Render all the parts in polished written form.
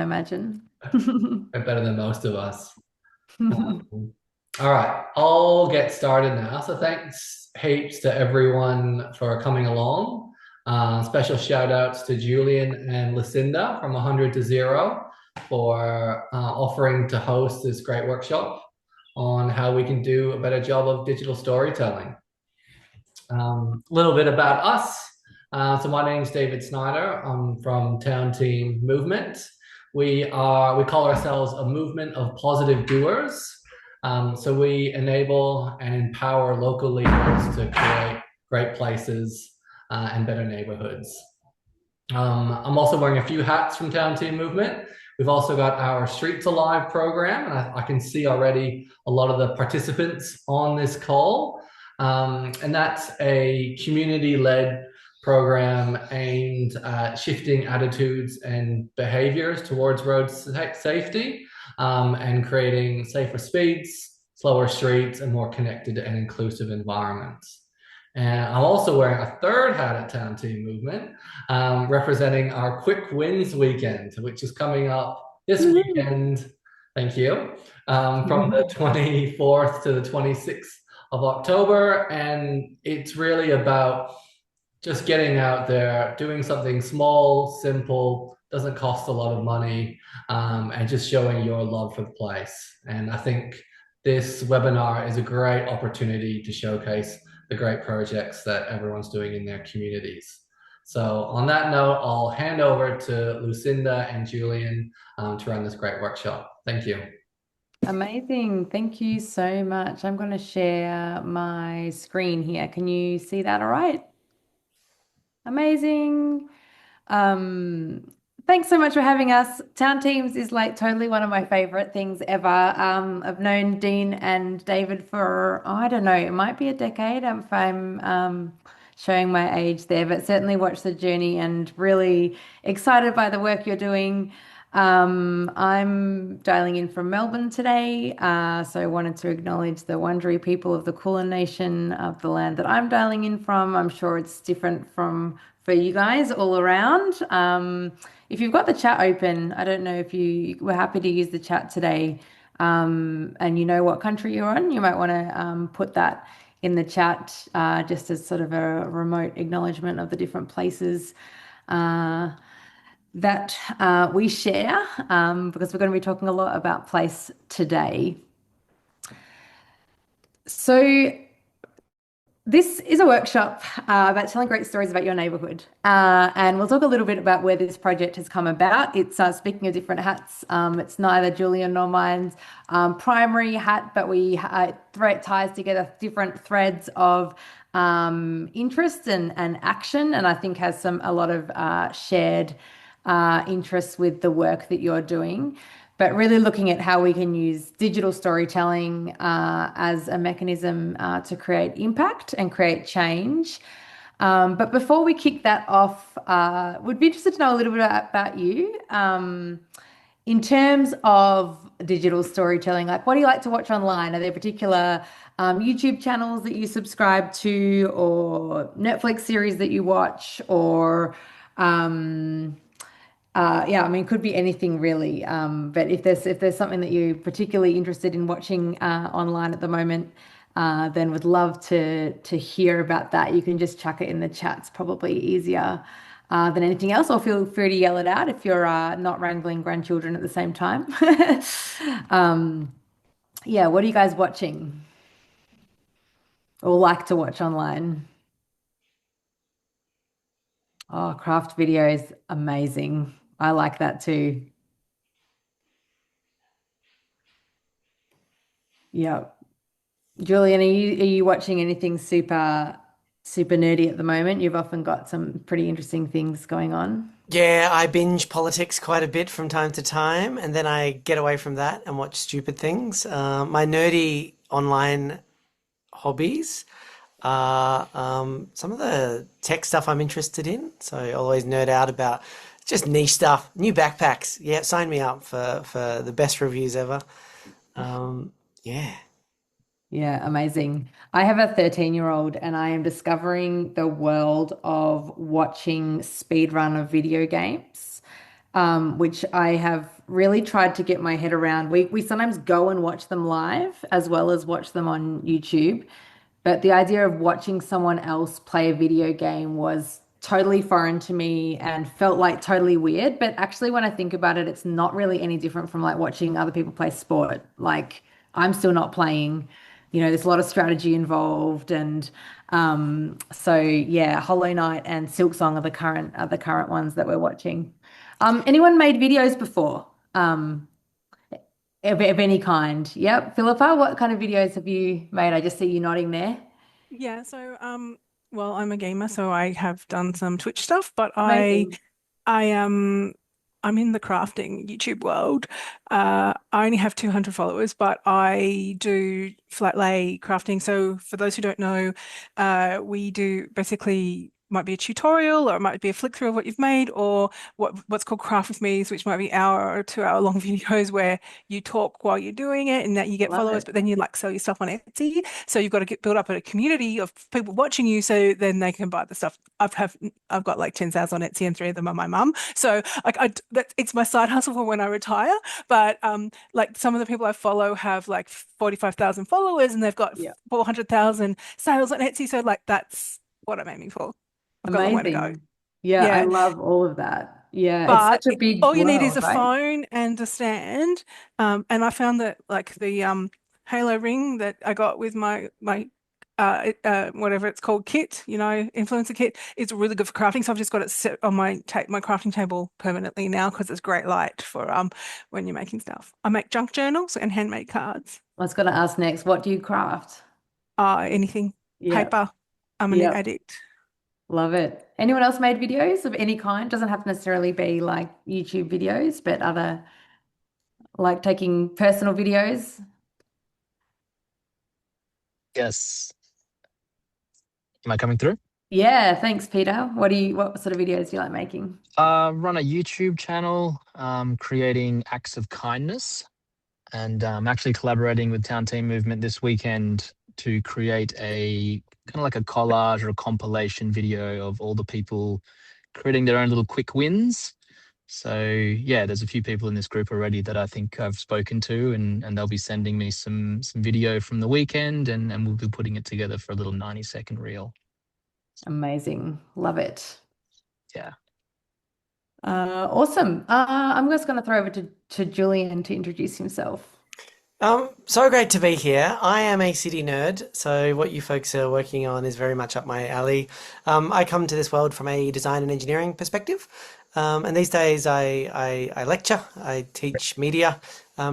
imagine. They're better than most of us. Um, all right, I'll get started now. So thanks heaps to everyone for coming along. Special shout outs to Julian and Lucinda from 100 to 0 for offering to host this great workshop on how we can do a better job of digital storytelling. A little bit about us. So my name's David Snyder. I'm from Town Team Movement. We call ourselves a movement of positive doers. So we enable and empower local leaders to create great places and better neighborhoods. I'm also wearing a few hats from Town Team Movement. We've also got our Streets Alive program, and I can see already a lot of the participants on this call. And that's a community-led program aimed at shifting attitudes and behaviors towards road safety and creating safer speeds, slower streets, and more connected and inclusive environments. And I'm also wearing a third hat at Town Team Movement, representing our Quick Wins weekend, which is coming up this Woohoo. weekend. Thank you. From the 24th to the 26th of October. And it's really about just getting out there, doing something small, simple, doesn't cost a lot of money, and just showing your love for the place. And I think this webinar is a great opportunity to showcase the great projects that everyone's doing in their communities. So on that note, I'll hand over to Lucinda and Julian to run this great workshop. Thank you. Amazing. Thank you so much. I'm going to share my screen here. Can you see that all right? Amazing. Um, Thanks so much for having us. Town Teams is like totally one of my favorite things ever. I've known Dean and David for, oh, I don't know, it might be a decade if I'm showing my age there, but certainly watched the journey and really excited by the work you're doing. I'm dialing in from Melbourne today, so I wanted to acknowledge the Wurundjeri people of the Kulin Nation of the land that I'm dialing in from. I'm sure it's different from for you guys all around. If you've got the chat open, I don't know if you were happy to use the chat today, and you know what country you're on, you might want to put that in the chat just as sort of a remote acknowledgement of the different places uh, that we share, because we're going to be talking a lot about place today. So this is a workshop about telling great stories about your neighborhood. And we'll talk a little bit about where this project has come about. It's speaking of different hats. It's neither Julian nor mine's primary hat, but we it ties together different threads of interest and action, and I think has a lot of shared interests with the work that you're doing, but really looking at how we can use digital storytelling as a mechanism to create impact and create change. But before we kick that off, would be interested to know a little bit about you in terms of digital storytelling. Like, what do you like to watch online? Are there particular YouTube channels that you subscribe to, or Netflix series that you watch, or yeah, I mean, could be anything really. But if there's something that you're particularly interested in watching online at the moment, then would love to hear about that. You can just chuck it in the chat. It's probably easier than anything else, or feel free to yell it out if you're not wrangling grandchildren at the same time. Um, yeah, what are you guys watching or like to watch online? Oh, craft videos, amazing. I like that too. Yeah. Julian, are you watching anything super nerdy at the moment? You've often got some pretty interesting things going on. Yeah, I binge politics quite a bit from time to time, and then I get away from that and watch stupid things. My nerdy online hobbies are some of the tech stuff I'm interested in. So I always nerd out about just niche stuff. New backpacks. Yeah, sign me up for the best reviews ever. Yeah. Yeah, amazing. I have a 13-year-old and I am discovering the world of watching speedrun of video games. which I have really tried to get my head around. We sometimes go and watch them live as well as watch them on YouTube. But the idea of watching someone else play a video game was totally foreign to me and felt like totally weird. But actually, when I think about it, it's not really any different from like watching other people play sport. Like I'm still not playing, there's a lot of strategy involved. And so yeah, Hollow Knight and Silksong are the current ones that we're watching. Anyone made videos before? Of any kind? Yep. Philippa, what kind of videos have you made? I just see you nodding there. Yeah, so well, I'm a gamer, so I have done some Twitch stuff, but Amazing. I I'm in the crafting YouTube world. I only have 200 followers, but I do flat lay crafting. So for those who don't know, we do basically might be a tutorial or it might be a flick through of what you've made or what's called craft with me's, which might be hour or 2 hour long videos where you talk while you're doing it and that you get Love followers, it. but then you like sell your stuff on Etsy. So you've got to build up a community of people watching you so then they can buy the stuff. I've got like 10,000 on Etsy and three of them are my mum. So like it's my side hustle for when I retire. But like some of the people I follow have like 45,000 followers and they've got Yeah. 400,000 sales on Etsy. So like that's what I'm aiming for. I've got a long way to go. Amazing. Yeah, I Yeah. love all of that. Yeah, it's But such a big all you need is world, a right? phone and a stand. And I found that like the Halo ring that I got with my whatever it's called kit, influencer kit, is really good for crafting. So I've just got it set on my crafting table permanently now because it's great light for when you're making stuff. I make junk journals and handmade cards. I was going to ask next, what do you craft? Anything, Yeah, paper. I'm an yeah, addict. love it. Anyone else made videos of any kind? Doesn't have to necessarily be like YouTube videos, but other like taking personal videos. Yes. Am I coming through? Yeah, thanks, Peter. What sort of videos do you like making? Run a YouTube channel, creating acts of kindness, and actually collaborating with Town Team Movement this weekend to create a kind of like a collage or a compilation video of all the people creating their own little quick wins. So yeah, there's a few people in this group already that I think I've spoken to, and they'll be sending me some video from the weekend, and we'll be putting it together for a little 90-second reel. Amazing. Love it. Yeah. Awesome. I'm just going to throw over to Julian to introduce himself. So great to be here. I am a city nerd, so what you folks are working on is very much up my alley. I come to this world from a design and engineering perspective, and these days I lecture, I teach media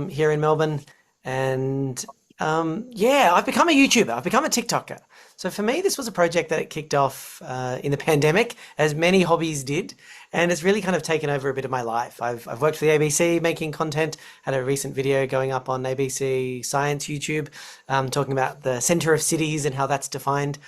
here in Melbourne, and yeah, I've become a YouTuber, I've become a TikToker. So for me, this was a project that kicked off in the pandemic, as many hobbies did, and it's really kind of taken over a bit of my life. I've worked for the ABC making content, had a recent video going up on ABC Science YouTube, talking about the center of cities and how that's defined.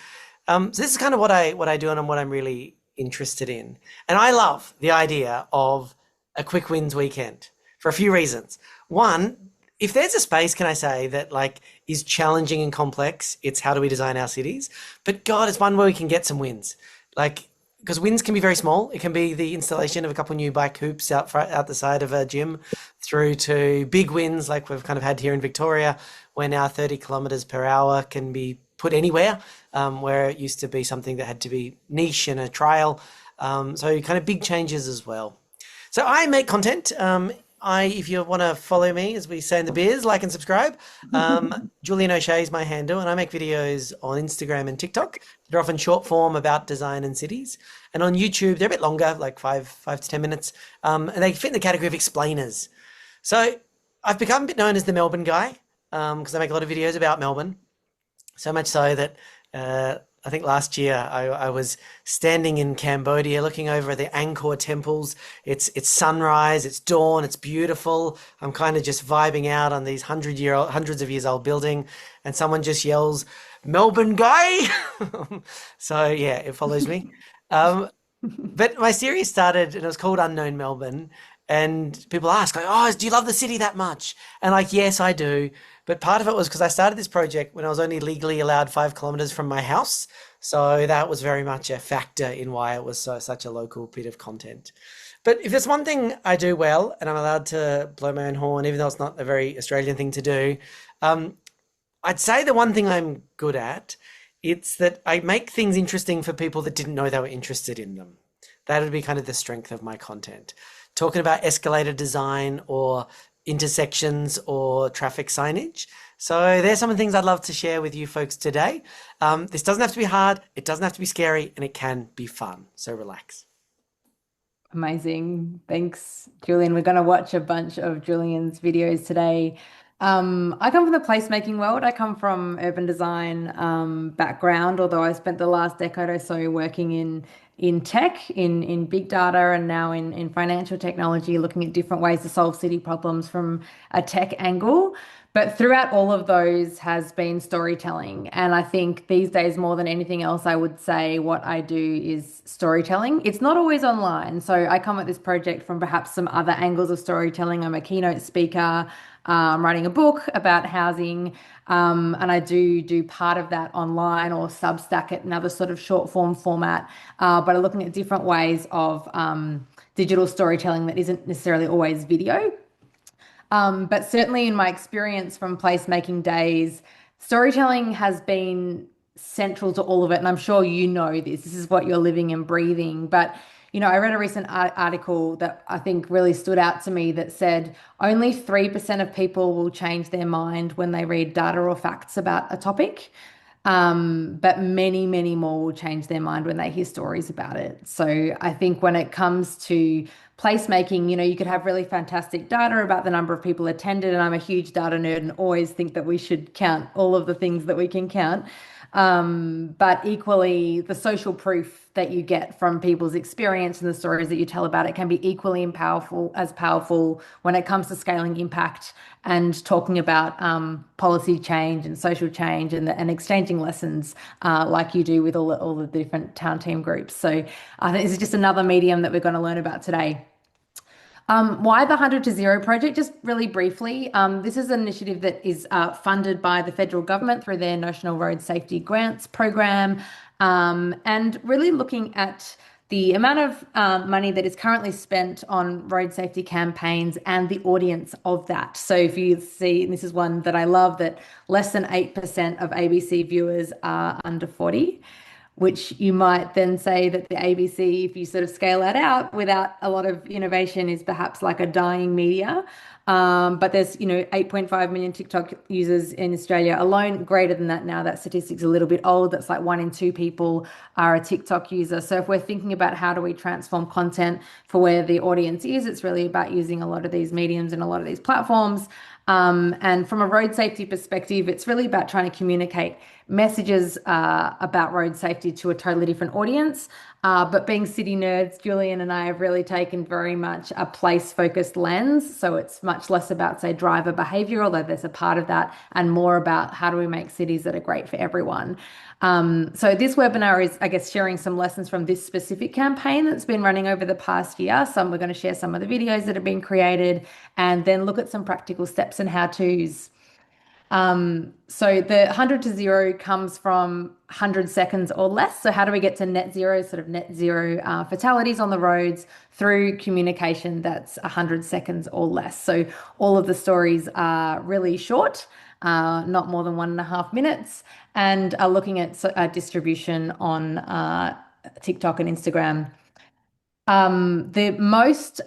So this is kind of what I do and what I'm really interested in. And I love the idea of a quick wins weekend for a few reasons. One, if there's a space, can I say, that like is challenging and complex, it's how do we design our cities? But God, it's one where we can get some wins. Like, because wins can be very small. It can be the installation of a couple new bike hoops out the side of a gym, through to big wins like we've kind of had here in Victoria, where now 30 kilometers per hour can be put anywhere, where it used to be something that had to be niche and a trial. So kind of big changes as well. So I make content. If you want to follow me, as we say in the beers, like and subscribe. Julian O'Shea is my handle, and I make videos on Instagram and TikTok. They're often short form about design and cities. And on YouTube, they're a bit longer, like five to 10 minutes. And they fit in the category of explainers. So I've become a bit known as the Melbourne guy, because I make a lot of videos about Melbourne. So much so that I think last year I was standing in Cambodia looking over at the Angkor temples. It's sunrise, it's dawn, it's beautiful. I'm kind of just vibing out on these hundreds of years old building, and someone just yells, "Melbourne guy!" So yeah, it follows me. But my series started and it was called Unknown Melbourne. And people ask, like, "Oh, do you love the city that much?" And like, yes, I do. But part of it was because I started this project when I was only legally allowed 5 kilometers from my house. So that was very much a factor in why it was such a local bit of content. But if there's one thing I do well, and I'm allowed to blow my own horn, even though it's not a very Australian thing to do, um, I'd say the one thing I'm good at, it's that I make things interesting for people that didn't know they were interested in them. That would be kind of the strength of my content. Talking about escalator design or intersections or traffic signage. So there's some of the things I'd love to share with you folks today. This doesn't have to be hard, it doesn't have to be scary, and it can be fun. So relax. Amazing. Thanks, Julian. We're going to watch a bunch of Julian's videos today. I come from the placemaking world. I come from urban design background, although I spent the last decade or so working in tech, in big data, and now in financial technology, looking at different ways to solve city problems from a tech angle. But throughout all of those has been storytelling. And I think these days, more than anything else, I would say what I do is storytelling. It's not always online. So I come at this project from perhaps some other angles of storytelling. I'm a keynote speaker, writing a book about housing. And I do part of that online or Substack it, another sort of short form format. But I'm looking at different ways of digital storytelling that isn't necessarily always video. But certainly in my experience from placemaking days, storytelling has been central to all of it. And I'm sure you know this. This is what you're living and breathing. But, I read a recent article that I think really stood out to me that said only 3% of people will change their mind when they read data or facts about a topic. But many, many more will change their mind when they hear stories about it. So I think when it comes to placemaking, you could have really fantastic data about the number of people attended. And I'm a huge data nerd and always think that we should count all of the things that we can count. But equally, the social proof that you get from people's experience and the stories that you tell about it can be equally powerful when it comes to scaling impact and talking about policy change and social change and exchanging lessons like you do with all the different town team groups. So I think this is just another medium that we're going to learn about today. Why the 100 to Zero project? Just really briefly, this is an initiative that is funded by the federal government through their National Road Safety Grants program, and really looking at the amount of money that is currently spent on road safety campaigns and the audience of that. So if you see, and this is one that I love, that less than 8% of ABC viewers are under 40. Which you might then say that the ABC, if you sort of scale that out without a lot of innovation, is perhaps like a dying media. But there's, 8.5 million TikTok users in Australia alone, greater than that now. That statistic's a little bit old. That's like 1 in 2 people are a TikTok user. So if we're thinking about how do we transform content for where the audience is, it's really about using a lot of these mediums and a lot of these platforms. And from a road safety perspective, it's really about trying to communicate messages about road safety to a totally different audience. But being city nerds, Julian and I have really taken very much a place-focused lens. So it's much less about, say, driver behavior, although there's a part of that, and more about how do we make cities that are great for everyone. So this webinar is, I guess, sharing some lessons from this specific campaign that's been running over the past year. We're going to share some of the videos that have been created and then look at some practical steps and how-tos. So the 100 to 0 comes from 100 seconds or less. So how do we get to net zero, sort of net zero fatalities on the roads through communication that's 100 seconds or less? So all of the stories are really short, not more than 1.5 minutes, and are looking at distribution on TikTok and Instagram. The most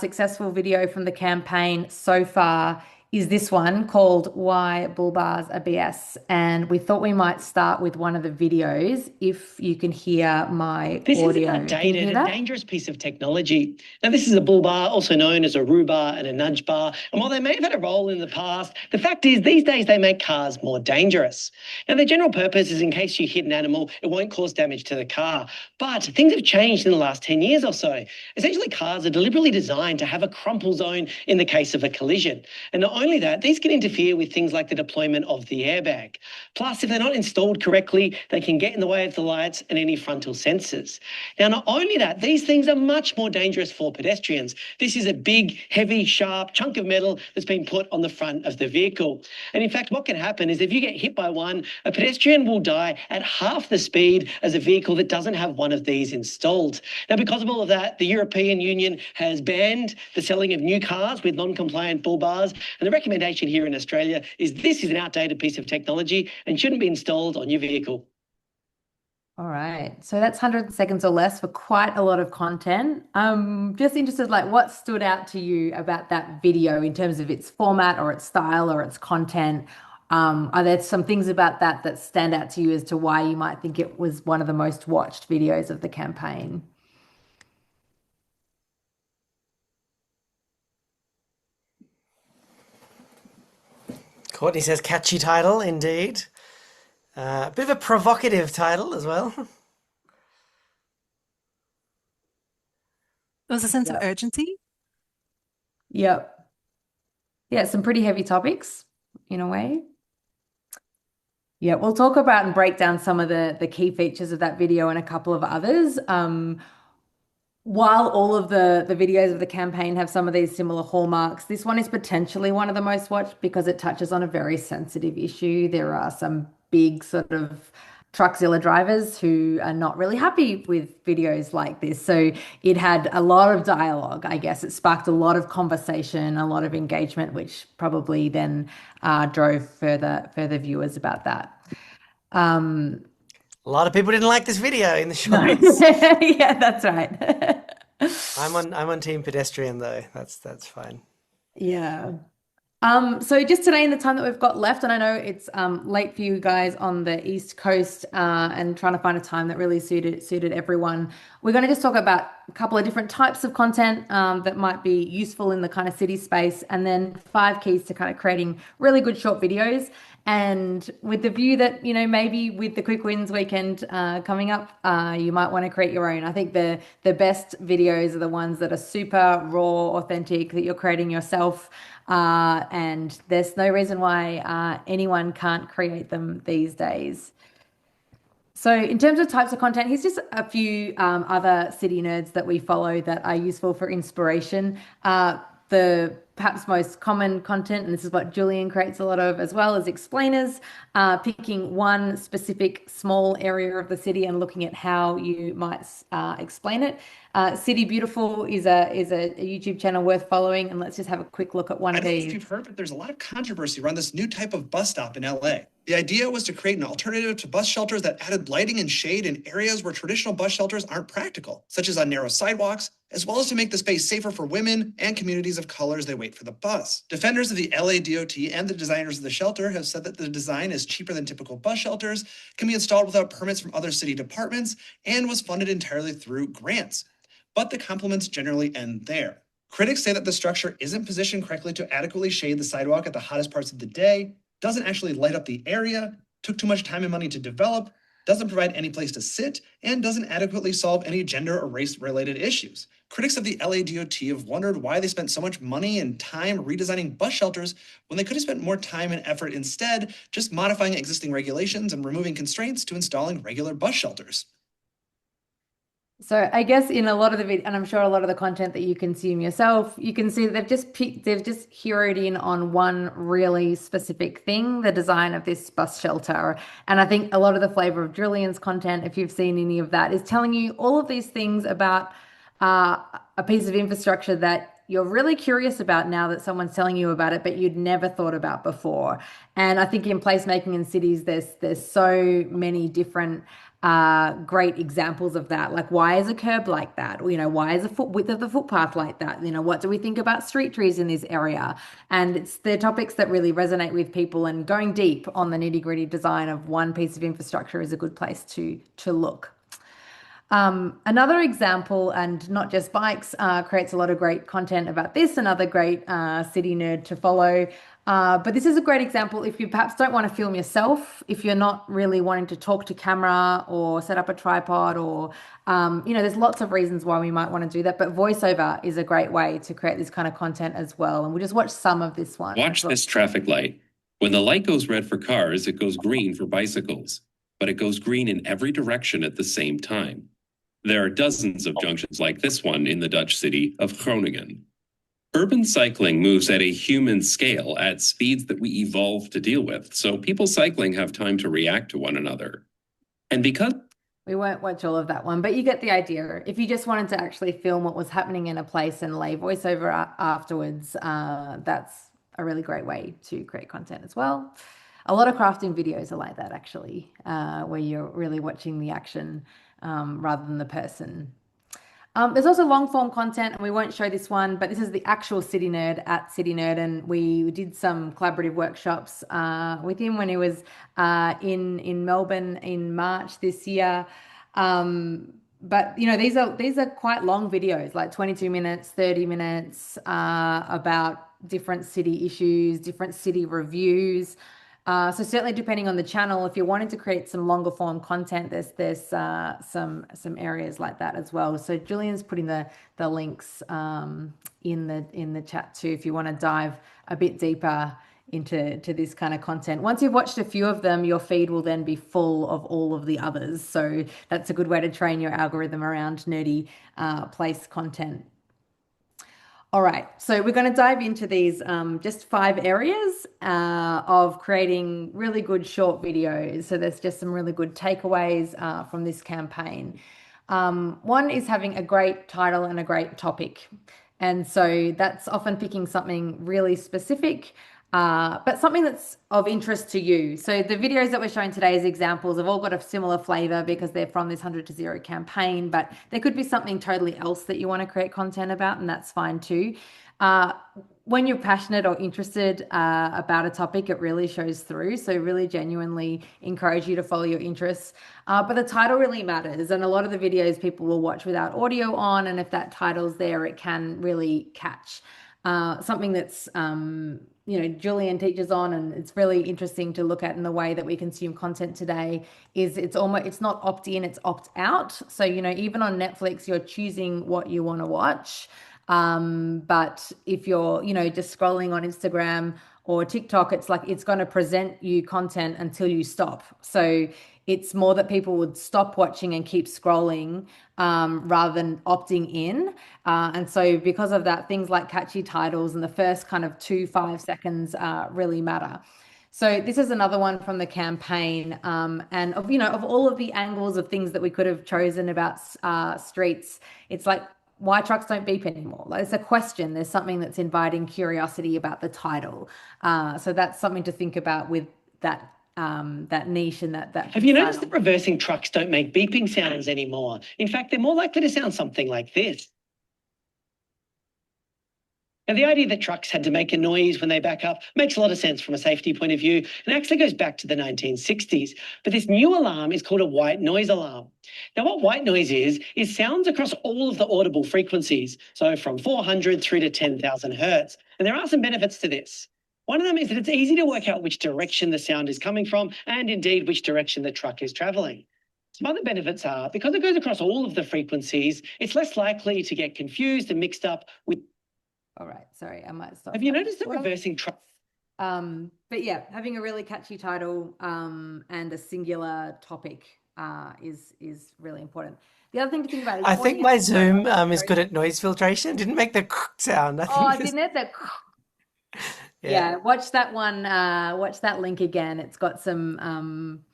successful video from the campaign so far is this one called Why Bull Bars Are BS. And we thought we might start with one of the videos if you can hear my This audio. is an outdated and dangerous piece of technology. Now, this is a bull bar, also known as a roo bar and a nudge bar. And while they may have had a role in the past, the fact is these days they make cars more dangerous. Now, their general purpose is in case you hit an animal, it won't cause damage to the car. But things have changed in the last 10 years or so. Essentially, cars are deliberately designed to have a crumple zone in the case of a collision. And not only that, these can interfere with things like the deployment of the airbag. Plus, if they're not installed correctly, they can get in the way of the lights and any frontal sensors. Now, not only that, these things are much more dangerous for pedestrians. This is a big, heavy, sharp chunk of metal that's been put on the front of the vehicle. And in fact, what can happen is if you get hit by one, a pedestrian will die at half the speed as a vehicle that doesn't have one of these installed. Now, because of all of that, the European Union has banned the selling of new cars with non-compliant bull bars. And the recommendation here in Australia is this is an outdated piece of technology and shouldn't be installed on your vehicle. All right. So that's 100 seconds or less for quite a lot of content. Just interested, like what stood out to you about that video in terms of its format or its style or its content? Are there some things about that that stand out to you as to why you might think it was one of the most watched videos of the campaign? Courtney says catchy title indeed. A bit of a provocative title as well. There was a sense of Yep. urgency. Yep. Yeah, some pretty heavy topics in a way. Yeah, we'll talk about and break down some of the key features of that video and a couple of others. While all of the videos of the campaign have some of these similar hallmarks, this one is potentially one of the most watched because it touches on a very sensitive issue. There are some big sort of Truckzilla drivers who are not really happy with videos like this. So it had a lot of dialogue, I guess. It sparked a lot of conversation, a lot of engagement, which probably then drove further viewers about that. Um, A lot of people didn't like this video in the no, shots. yeah, that's right. I'm on team pedestrian though. That's fine. Yeah. So just today in the time that we've got left, and I know it's late for you guys on the East Coast, and trying to find a time that really suited everyone. We're going to just talk about a couple of different types of content that might be useful in the kind of city space, and then 5 keys to kind of creating really good short videos. And with the view that, maybe with the Quick Wins weekend coming up, you might want to create your own. I think the best videos are the ones that are super raw, authentic, that you're creating yourself. And there's no reason why anyone can't create them these days. So in terms of types of content, here's just a few other city nerds that we follow that are useful for inspiration. The perhaps most common content, and this is what Julian creates a lot of as well, is explainers, picking one specific small area of the city and looking at how you might explain it. City Beautiful is a YouTube channel worth following, and let's just have a quick look at one I of don't know if these. you've heard, but there's a lot of controversy around this new type of bus stop in LA. The idea was to create an alternative to bus shelters that added lighting and shade in areas where traditional bus shelters aren't practical, such as on narrow sidewalks, as well as to make the space safer for women and communities of color as they wait for the bus. Defenders of the LA DOT and the designers of the shelter have said that the design is cheaper than typical bus shelters, can be installed without permits from other city departments, and was funded entirely through grants. But the compliments generally end there. Critics say that the structure isn't positioned correctly to adequately shade the sidewalk at the hottest parts of the day, doesn't actually light up the area, took too much time and money to develop, doesn't provide any place to sit, and doesn't adequately solve any gender or race-related issues. Critics of the LA DOT have wondered why they spent so much money and time redesigning bus shelters when they could have spent more time and effort instead just modifying existing regulations and removing constraints to installing regular bus shelters. So I guess in a lot of the video, and I'm sure a lot of the content that you consume yourself, you can see that they've just heroed in on one really specific thing, the design of this bus shelter. And I think a lot of the flavor of Julian's content, if you've seen any of that, is telling you all of these things about a piece of infrastructure that you're really curious about now that someone's telling you about it, but you'd never thought about before. And I think in placemaking in cities, there's so many different great examples of that. Like, why is a curb like that? Why is the width of the footpath like that? What do we think about street trees in this area? And it's the topics that really resonate with people, and going deep on the nitty-gritty design of one piece of infrastructure is a good place to look. Another example, and not just bikes, creates a lot of great content about this. Another great city nerd to follow But this is a great example if you perhaps don't want to film yourself, if you're not really wanting to talk to camera or set up a tripod, or, there's lots of reasons why we might want to do that. But voiceover is a great way to create this kind of content as well. And we'll just watch some of this one. Watch this traffic light. When the light goes red for cars, it goes green for bicycles, but it goes green in every direction at the same time. There are dozens of junctions like this one in the Dutch city of Groningen. Urban cycling moves at a human scale at speeds that we evolved to deal with, so people cycling have time to react to one another. And because we won't watch all of that one, but you get the idea. If you just wanted to actually film what was happening in a place and lay voiceover afterwards, that's a really great way to create content as well. A lot of crafting videos are like that, actually, where you're really watching the action rather than the person. There's also long form content, and we won't show this one, but this is the actual City Nerd at City Nerd, and we did some collaborative workshops with him when he was in Melbourne in March this year. But these are quite long videos, like 22 minutes, 30 minutes, about different city issues, different city reviews. So certainly depending on the channel, if you're wanting to create some longer form content, there's some areas like that as well. So Julian's putting the links in the chat too, if you want to dive a bit deeper into this kind of content. Once you've watched a few of them, your feed will then be full of all of the others. So that's a good way to train your algorithm around nerdy place content. All right, so we're going to dive into these just 5 areas of creating really good short videos. So there's just some really good takeaways from this campaign. One is having a great title and a great topic. And so that's often picking something really specific, but something that's of interest to you. So the videos that we're showing today as examples have all got a similar flavor because they're from this 100 to 0 campaign, but there could be something totally else that you want to create content about, and that's fine too. When you're passionate or interested about a topic, it really shows through. So really genuinely encourage you to follow your interests. But the title really matters. And a lot of the videos people will watch without audio on. And if that title's there, it can really catch. Something that's, Julian teaches on, and it's really interesting to look at in the way that we consume content today, is it's not opt-in, it's opt-out. So, even on Netflix, you're choosing what you want to watch. But if you're, just scrolling on Instagram or TikTok, it's like it's going to present you content until you stop. So it's more that people would stop watching and keep scrolling rather than opting in. And so because of that, things like catchy titles and the first kind of 5 seconds really matter. So this is another one from the campaign. And of all of the angles of things that we could have chosen about streets, it's like, why trucks don't beep anymore? Like, it's a question. There's something that's inviting curiosity about the title. So that's something to think about with that niche and that. Have you noticed that reversing trucks don't make beeping sounds anymore? In fact, they're more likely to sound something like this. Now, the idea that trucks had to make a noise when they back up makes a lot of sense from a safety point of view, and actually goes back to the 1960s. But this new alarm is called a white noise alarm. Now, what white noise is sounds across all of the audible frequencies, so from 400 through to 10,000 hertz. And there are some benefits to this. One of them is that it's easy to work out which direction the sound is coming from, and indeed which direction the truck is travelling. Some other benefits are, because it goes across all of the frequencies, it's less likely to get confused and mixed up with... All right, sorry, I might stop. Have you noticed that reversing truck? But yeah, having a really catchy title and a singular topic is really important. The other thing to think about is... I think my Zoom is good at noise filtration. Didn't make the sound. Didn't it? Yeah, watch that one. Watch that link again. It's got some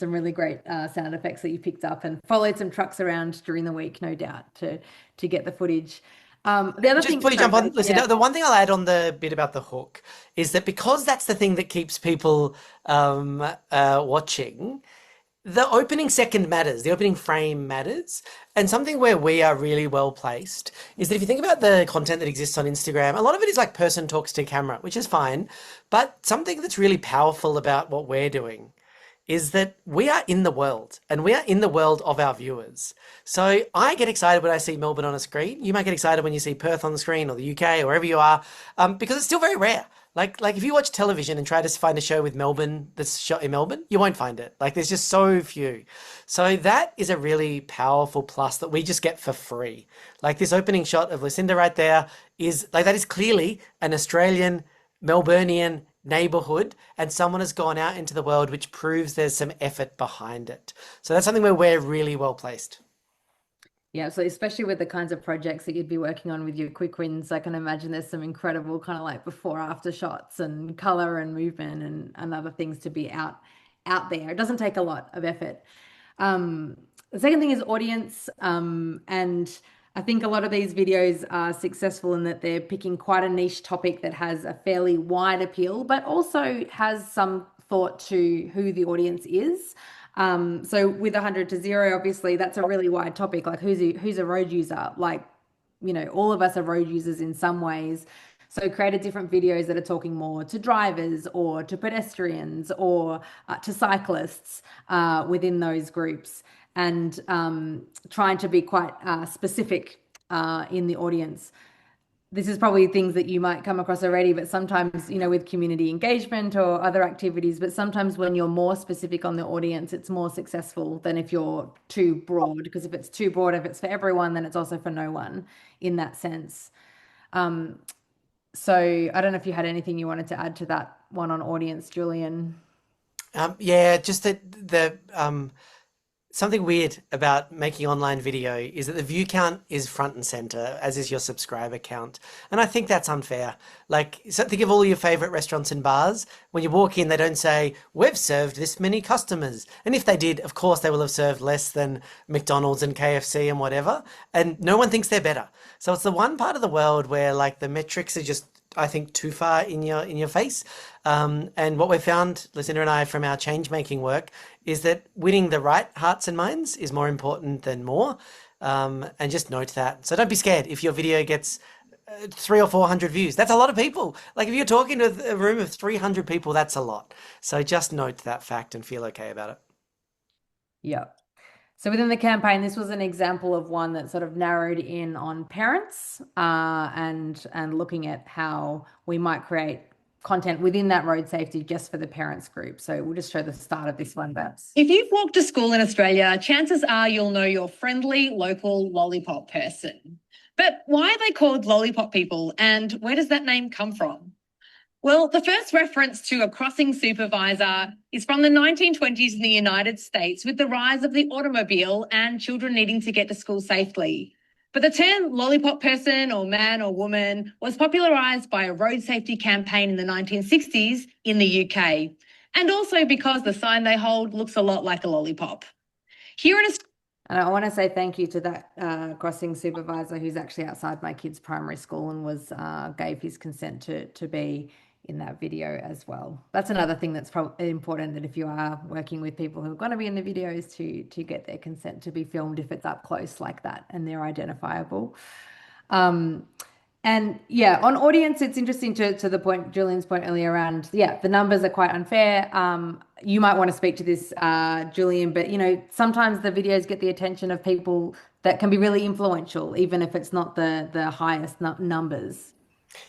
really great sound effects that you picked up, and followed some trucks around during the week, no doubt, to get the footage. The other Just thing, before you jump on, listen, the one thing I'll add on the bit about the hook is that because that's the thing that keeps people watching, the opening second matters, the opening frame matters. And something where we are really well placed is that if you think about the content that exists on Instagram, a lot of it is like person talks to camera, which is fine. But something that's really powerful about what we're doing is that we are in the world, and we are in the world of our viewers. So I get excited when I see Melbourne on a screen. You might get excited when you see Perth on the screen, or the UK, or wherever you are, because it's still very rare. Like if you watch television and try to find a show with Melbourne that's shot in Melbourne, you won't find it. Like there's just so few. So that is a really powerful plus that we just get for free. Like this opening shot of Lucinda right there is like that is clearly an Australian Melburnian neighborhood, and someone has gone out into the world, which proves there's some effort behind it. So that's something where we're really well placed. Yeah, so especially with the kinds of projects that you'd be working on with your quick wins, I can imagine there's some incredible kind of like before after shots and color and movement and other things to be out there. It doesn't take a lot of effort. The second thing is audience, and I think a lot of these videos are successful in that they're picking quite a niche topic that has a fairly wide appeal, but also has some thought to who the audience is. So with 100 to 0, obviously that's a really wide topic. Like who's a road user? Like, all of us are road users in some ways. So created different videos that are talking more to drivers or to pedestrians or to cyclists within those groups, and trying to be quite specific in the audience. This is probably things that you might come across already, but sometimes, with community engagement or other activities, but sometimes when you're more specific on the audience, it's more successful than if you're too broad, because if it's too broad, if it's for everyone, then it's also for no one in that sense. So I don't know if you had anything you wanted to add to that one on audience, Julian. Yeah, just that the something weird about making online video is that the view count is front and center, as is your subscriber count. And I think that's unfair. Like, so think of all your favorite restaurants and bars. When you walk in, they don't say, we've served this many customers. And if they did, of course, they will have served less than McDonald's and KFC and whatever. And no one thinks they're better. So it's the one part of the world where like the metrics are just, I think, too far in your face. And what we found, Lucinda and I, from our change making work, is that winning the right hearts and minds is more important than more. And just note that. So don't be scared if your video gets 300 or 400 views. That's a lot of people. Like if you're talking to a room of 300 people, that's a lot. So just note that fact and feel okay about it. Yeah. So within the campaign, this was an example of one that sort of narrowed in on parents and looking at how we might create content within that road safety just for the parents group. So we'll just show the start of this one, Babs. If you've walked to school in Australia, chances are you'll know your friendly local lollipop person. But why are they called lollipop people, and where does that name come from? Well, the first reference to a crossing supervisor is from the 1920s in the United States with the rise of the automobile and children needing to get to school safely. But the term lollipop person or man or woman was popularised by a road safety campaign in the 1960s in the UK, and also because the sign they hold looks a lot like a lollipop. Here in Australia, and I want to say thank you to that crossing supervisor who's actually outside my kids' primary school and gave his consent to be in that video as well. That's another thing that's probably important, that if you are working with people who are going to be in the videos, to get their consent to be filmed if it's up close like that and they're identifiable. And yeah, on audience, it's interesting to the point, Julian's point earlier around, the numbers are quite unfair. You might want to speak to this, Julian, but sometimes the videos get the attention of people that can be really influential, even if it's not the highest numbers.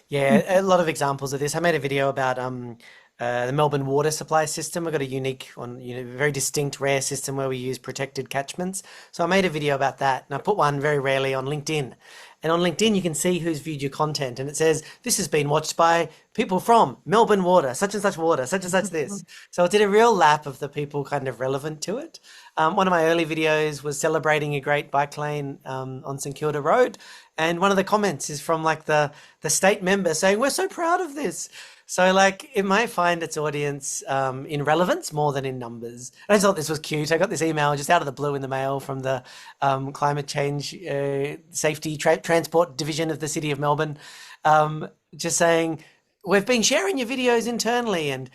Yeah, a lot of examples of this. I made a video about the Melbourne water supply system. We've got a unique one, very distinct, rare system where we use protected catchments. So I made a video about that, and I put one very rarely on LinkedIn. And on LinkedIn, you can see who's viewed your content, and it says, this has been watched by people from Melbourne water, such and such water, such and such this. So it did a real lap of the people kind of relevant to it. One of my early videos was celebrating a great bike lane on St Kilda Road. And one of the comments is from like the state member saying, we're so proud of this. So like it might find its audience in relevance more than in numbers. And I thought this was cute. I got this email just out of the blue in the mail from the Climate Change Safety Transport Division of the City of Melbourne, just saying, we've been sharing your videos internally, and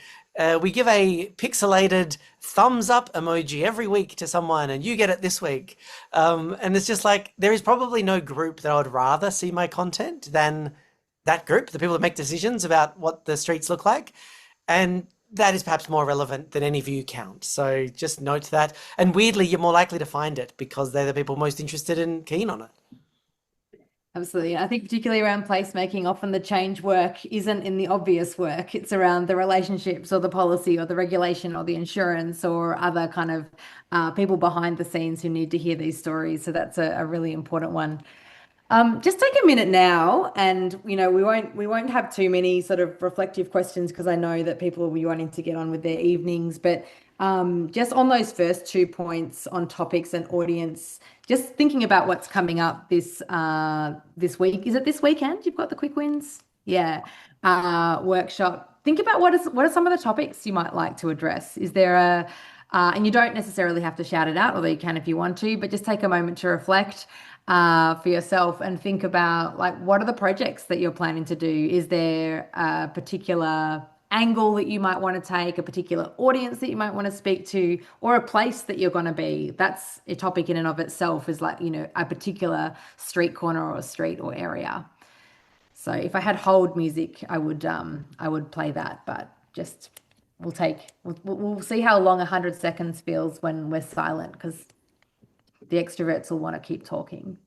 we give a pixelated thumbs up emoji every week to someone, and you get it this week. And it's just like, there is probably no group that I would rather see my content than that group, the people that make decisions about what the streets look like. And that is perhaps more relevant than any view count. So just note that. And weirdly, you're more likely to find it because they're the people most interested and keen on it. Absolutely. I think particularly around placemaking, often the change work isn't in the obvious work. It's around the relationships or the policy or the regulation or the insurance or other kind of people behind the scenes who need to hear these stories. So that's a really important one. Just take a minute now, and we won't have too many sort of reflective questions because I know that people will be wanting to get on with their evenings. But just on those first 2 points on topics and audience, just thinking about what's coming up this week. Is it this weekend? You've got the quick wins, yeah. Workshop. Think about what are some of the topics you might like to address. Is there a and you don't necessarily have to shout it out, although you can if you want to, but just take a moment to reflect for yourself and think about like what are the projects that you're planning to do? Is there a particular angle that you might want to take, a particular audience that you might want to speak to, or a place that you're going to be? That's a topic in and of itself, is like, a particular street corner or a street or area. So if I had hold music, I would play that, but just we'll see how long 100 seconds feels when we're silent, because the extroverts will want to keep talking.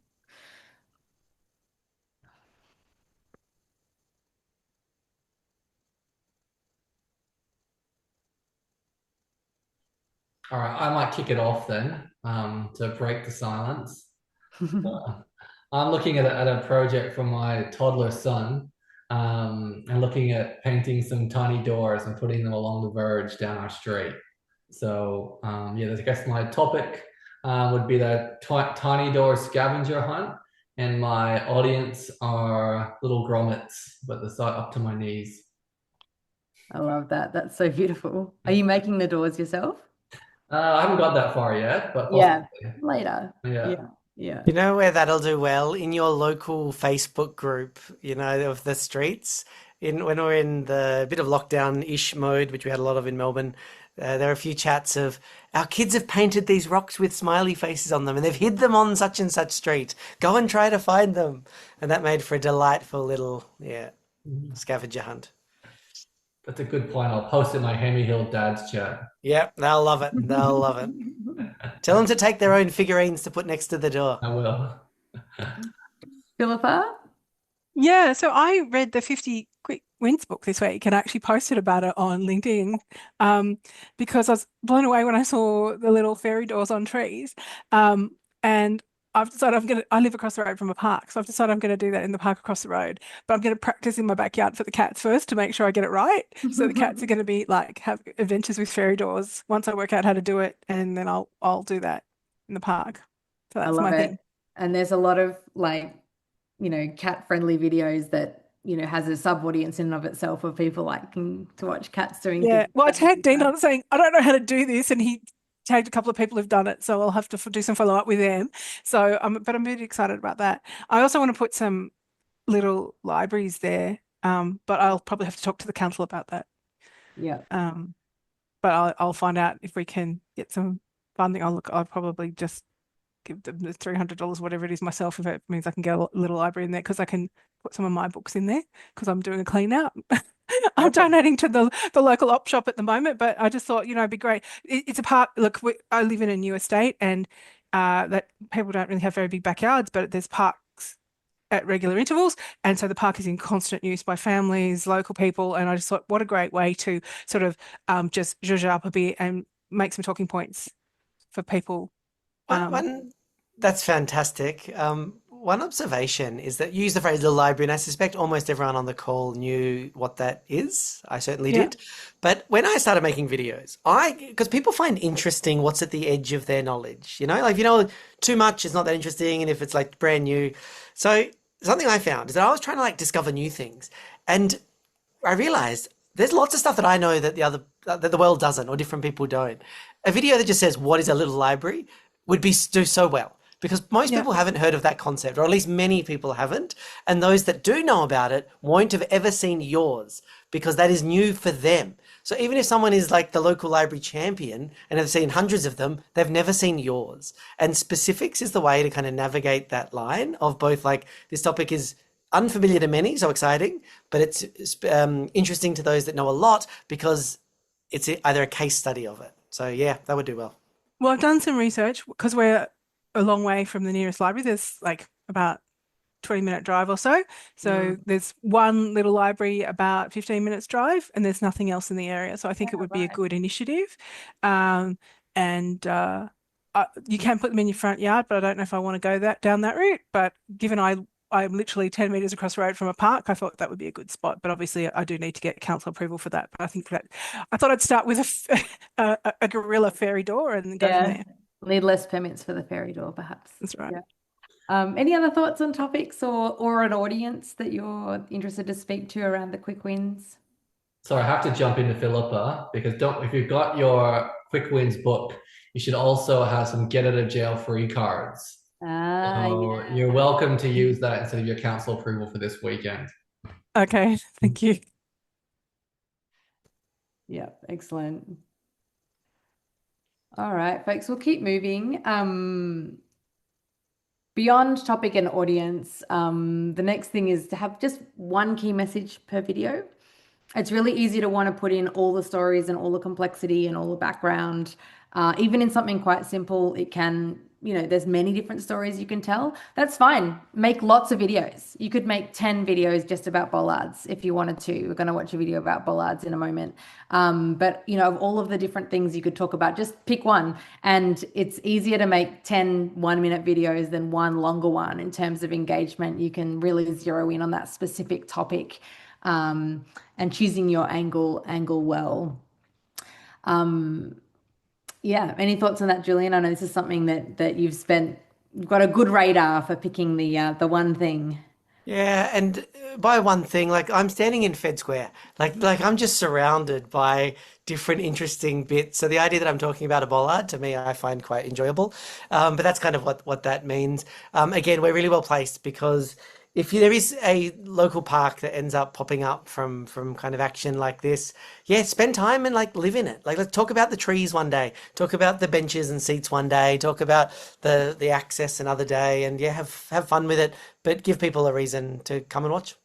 All right, I might kick it off then to break the silence. I'm looking at a project for my toddler son, and looking at painting some tiny doors and putting them along the verge down our street. So yeah, I guess my topic would be the tiny door scavenger hunt, and my audience are little grommets, but they're so up to my knees. I love that. That's so beautiful. Are you making the doors yourself? I haven't got that far yet, but Yeah, possibly. later. Yeah. Yeah, yeah. You know where that'll do well? In your local Facebook group, of the streets. When we're in the bit of lockdown-ish mode, which we had a lot of in Melbourne, there are a few chats of our kids have painted these rocks with smiley faces on them and they've hid them on such and such street. Go and try to find them. And that made for a delightful little, scavenger hunt. That's a good point. I'll post it in my Hammy Hill Dad's chat. Yep, they'll love it. They'll love it. Tell them to take their own figurines to put next to the door. I will. Philippa? Yeah, so I read the 50 Quick Wins book this week and actually posted about it on LinkedIn, because I was blown away when I saw the little fairy doors on trees. And I've decided I live across the road from a park, so I've decided I'm going to do that in the park across the road. But I'm going to practice in my backyard for the cats first to make sure I get it right. So the cats are going to be like have adventures with fairy doors once I work out how to do it, and then I'll do that in the park. So I that's love my it. thing. And there's a lot of like, cat-friendly videos that, has a sub-audience in and of itself of people liking to watch cats doing Yeah. things. Well, I tagged Dean on saying, I don't know how to do this. And he tagged a couple of people who've done it. So I'll have to do some follow up with them. So, but I'm really excited about that. I also want to put some little libraries there. But I'll probably have to talk to the council about that. Yeah. But I'll find out if we can get some funding. I'll probably just give them the $300, whatever it is myself, if it means I can get a little library in there, because I can put some of my books in there because I'm doing a clean out. I'm donating to the local op shop at the moment, but I just thought, it'd be great. It's a park. Look, I live in a new estate, and that people don't really have very big backyards, but there's parks at regular intervals, and so the park is in constant use by families, local people, and I just thought, what a great way to sort of just zhuzh it up a bit and make some talking points for people. That's fantastic. One observation is that you use the phrase the library, and I suspect almost everyone on the call knew what that is. I certainly did. But when I started making videos, because people find interesting what's at the edge of their knowledge, like, too much is not that interesting, and if it's like brand new. So something I found is that I was trying to like discover new things, and I realized there's lots of stuff that I know that that the world doesn't, or different people don't. A video that just says what is a little library would do so well, because most people haven't heard of that concept, or at least many people haven't. And those that do know about it won't have ever seen yours, because that is new for them. So even if someone is like the local library champion and have seen hundreds of them, they've never seen yours. And specifics is the way to kind of navigate that line of both, like, this topic is unfamiliar to many, so exciting, but it's interesting to those that know a lot, because it's either a case study of it. So yeah, that would do well. Well, I've done some research because we're a long way from the nearest library. There's like about 20-minute drive or so. So there's one little library about 15 minutes drive, and there's nothing else in the area. So I think it would be a good initiative. And you can put them in your front yard, but I don't know if I want to go down that route. But given I'm literally 10 meters across the road from a park, I thought that would be a good spot. But obviously, I do need to get council approval for that. But I think that I thought I'd start with a gorilla fairy door and go from there. Need less permits for the fairy door, perhaps. That's right. Any other thoughts on topics or an audience that you're interested to speak to around the quick wins? So I have to jump into Philippa because if you've got your quick wins book, you should also have some get out of jail free cards. So you're welcome to use that instead of your council approval for this weekend. Okay, thank you. Yeah, excellent. All right, folks, we'll keep moving. Beyond topic and audience, the next thing is to have just one key message per video. It's really easy to want to put in all the stories and all the complexity and all the background. Even in something quite simple, it can, there's many different stories you can tell. That's fine. Make lots of videos. You could make 10 videos just about bollards if you wanted to. We're going to watch a video about bollards in a moment. But, of all of the different things you could talk about, just pick one. And it's easier to make 10 one-minute videos than one longer one in terms of engagement. You can really zero in on that specific topic. And choosing your angle well. Yeah, any thoughts on that, Julian? I know this is something that you've got a good radar for picking the one thing. Yeah, and by one thing, like I'm standing in Fed Square, like I'm just surrounded by different interesting bits. So the idea that I'm talking about a bollard, to me, I find quite enjoyable. But that's kind of what that means. Again, we're really well placed because if there is a local park that ends up popping up from kind of action like this, spend time and live in it. Let's talk about the trees one day, talk about the benches and seats one day, talk about the access another day, and have fun with it, but give people a reason to come and watch.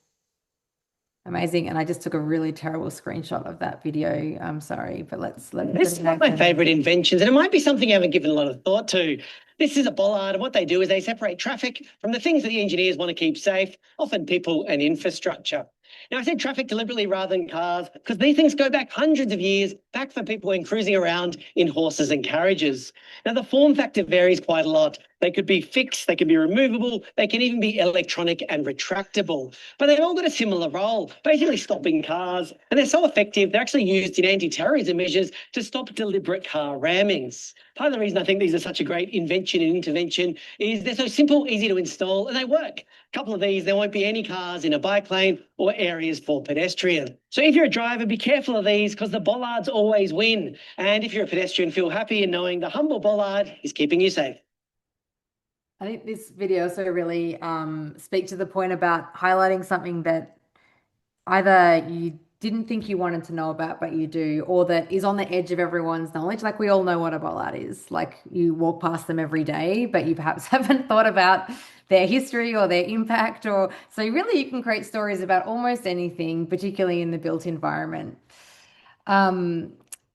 Amazing. And I just took a really terrible screenshot of that video. I'm sorry, but let's This is one of my favourite inventions, and it might be something you haven't given a lot of thought to. This is a bollard, and what they do is they separate traffic from the things that the engineers want to keep safe, often people and infrastructure. Now, I said traffic deliberately rather than cars because these things go back hundreds of years, back for people when cruising around in horses and carriages. Now, the form factor varies quite a lot. They could be fixed, they could be removable, they can even be electronic and retractable. But they've all got a similar role, basically stopping cars. And they're so effective, they're actually used in anti-terrorism measures to stop deliberate car rammings. Part of the reason I think these are such a great invention and intervention is they're so simple, easy to install, and they work. A couple of these, there won't be any cars in a bike lane or areas for pedestrian. So if you're a driver, be careful of these because the bollards always win. And if you're a pedestrian, feel happy in knowing the humble bollard is keeping you safe. I think this video also really speaks to the point about highlighting something that either you didn't think you wanted to know about, but you do, or that is on the edge of everyone's knowledge. Like we all know what a bollard is. Like you walk past them every day, but you perhaps haven't thought about their history or their impact. So really you can create stories about almost anything, particularly in the built environment.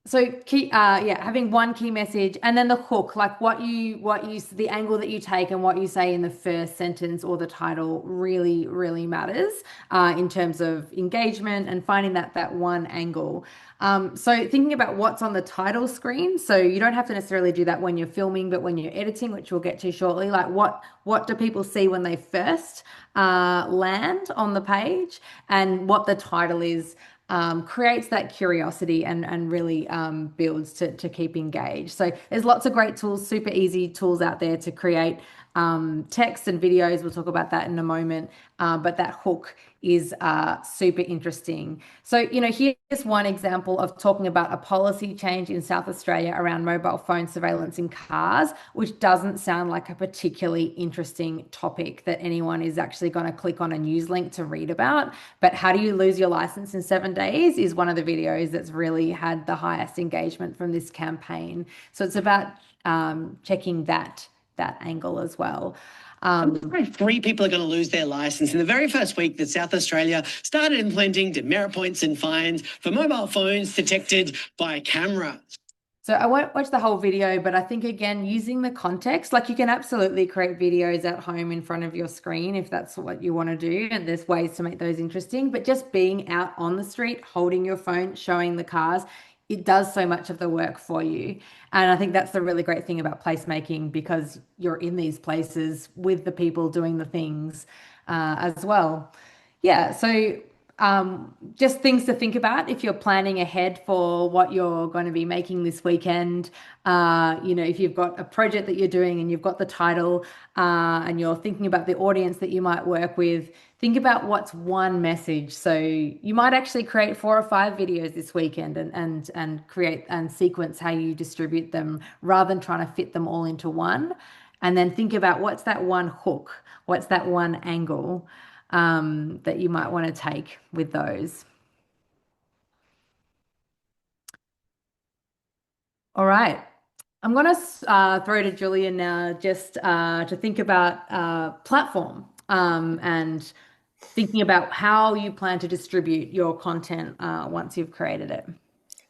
So having one key message and then the hook, like the angle that you take and what you say in the first sentence or the title really, really matters in terms of engagement and finding that one angle. So thinking about what's on the title screen. So you don't have to necessarily do that when you're filming, but when you're editing, which we'll get to shortly, like what do people see when they first land on the page, and what the title is. Creates that curiosity and really builds to keep engaged. So there's lots of great tools, super easy tools out there to create text and videos. We'll talk about that in a moment. But that hook is super interesting. So, here's one example of talking about a policy change in South Australia around mobile phone surveillance in cars, which doesn't sound like a particularly interesting topic that anyone is actually going to click on a news link to read about. But how do you lose your license in 7 days is one of the videos that's really had the highest engagement from this campaign. So it's about checking that angle as well. 3 people are going to lose their licence in the very first week that South Australia started implementing demerit points and fines for mobile phones detected by camera. So I won't watch the whole video, but I think again, using the context, like you can absolutely create videos at home in front of your screen if that's what you want to do. And there's ways to make those interesting, but just being out on the street, holding your phone, showing the cars, it does so much of the work for you. And I think that's the really great thing about placemaking because you're in these places with the people doing the things as well. Yeah, so just things to think about if you're planning ahead for what you're going to be making this weekend. If you've got a project that you're doing and you've got the title and you're thinking about the audience that you might work with, think about what's one message. So you might actually create 4 or 5 videos this weekend and create and sequence how you distribute them rather than trying to fit them all into one. And then think about what's that one hook, what's that one angle that you might want to take with those. All right. I'm going to throw to Julian now just to think about platform and thinking about how you plan to distribute your content once you've created it.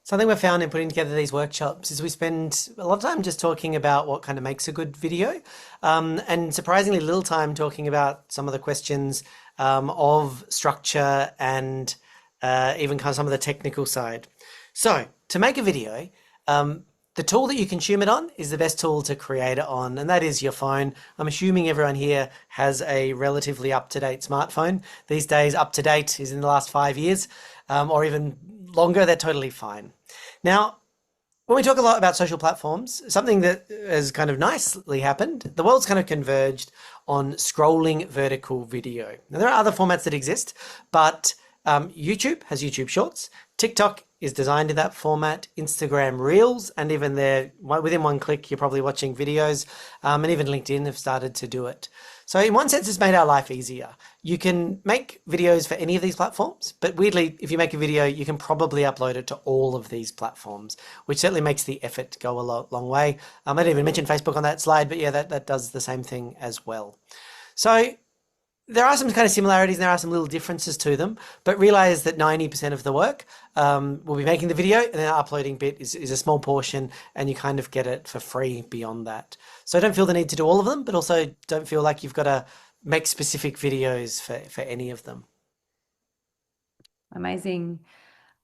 Something we've found in putting together these workshops is we spend a lot of time just talking about what kind of makes a good video, and surprisingly little time talking about some of the questions of structure and even kind of some of the technical side. So to make a video, the tool that you consume it on is the best tool to create it on, and that is your phone. I'm assuming everyone here has a relatively up-to-date smartphone. These days, up-to-date is in the last 5 years, or even longer. They're totally fine. Now, when we talk a lot about social platforms, something that has kind of nicely happened, the world's kind of converged on scrolling vertical video. Now, there are other formats that exist, but YouTube has YouTube Shorts. TikTok is designed in that format. Instagram Reels, and even there, within one click, you're probably watching videos, and even LinkedIn have started to do it. So in one sense, it's made our life easier. You can make videos for any of these platforms, but weirdly, if you make a video, you can probably upload it to all of these platforms, which certainly makes the effort go a long way. I didn't even mention Facebook on that slide, but yeah, that does the same thing as well. So there are some kind of similarities and there are some little differences to them, but realize that 90% of the work will be making the video, and then the uploading bit is a small portion, and you kind of get it for free beyond that. So don't feel the need to do all of them, but also don't feel like you've got to make specific videos for any of them. Amazing.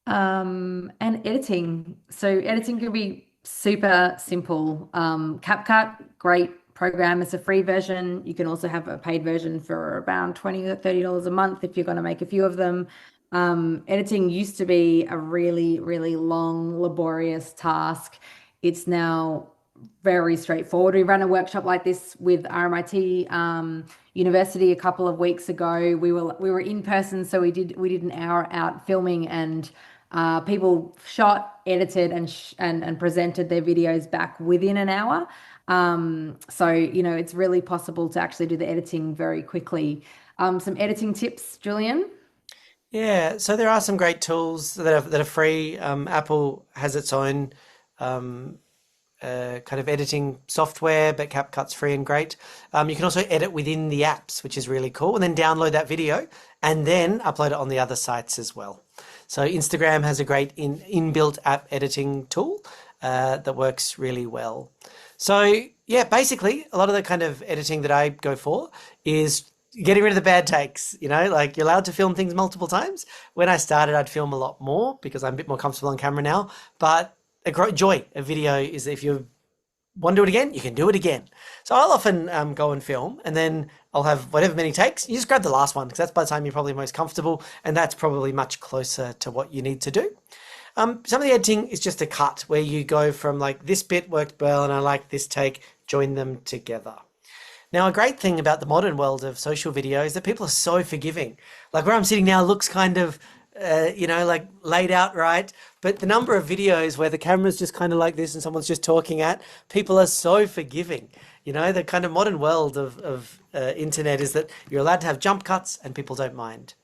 And editing. So editing can be super simple. CapCut, great program. It's a free version. You can also have a paid version for around $20 or $30 a month if you're going to make a few of them. Editing used to be a really, really long, laborious task. It's now very straightforward. We ran a workshop like this with RMIT University a couple of weeks ago. We were in person, so we did an hour out filming, and people shot, edited, and presented their videos back within an hour. So it's really possible to actually do the editing very quickly. Some editing tips, Julian? Yeah, so there are some great tools that are free. Apple has its own kind of editing software, but CapCut's free and great. You can also edit within the apps, which is really cool, and then download that video and then upload it on the other sites as well. So Instagram has a great inbuilt app editing tool that works really well. So yeah, basically a lot of the kind of editing that I go for is getting rid of the bad takes. Like you're allowed to film things multiple times. When I started, I'd film a lot more because I'm a bit more comfortable on camera now, but a great joy of video is if you want to do it again, you can do it again. So I'll often go and film, and then I'll have whatever many takes. You just grab the last one because that's by the time you're probably most comfortable, and that's probably much closer to what you need to do. Some of the editing is just a cut where you go from like this bit worked well and I like this take, join them together. Now, a great thing about the modern world of social video is that people are so forgiving. Like where I'm sitting now looks kind of like laid out right. But the number of videos where the camera's just kind of like this and someone's just talking people are so forgiving. The kind of modern world of internet is that you're allowed to have jump cuts and people don't mind.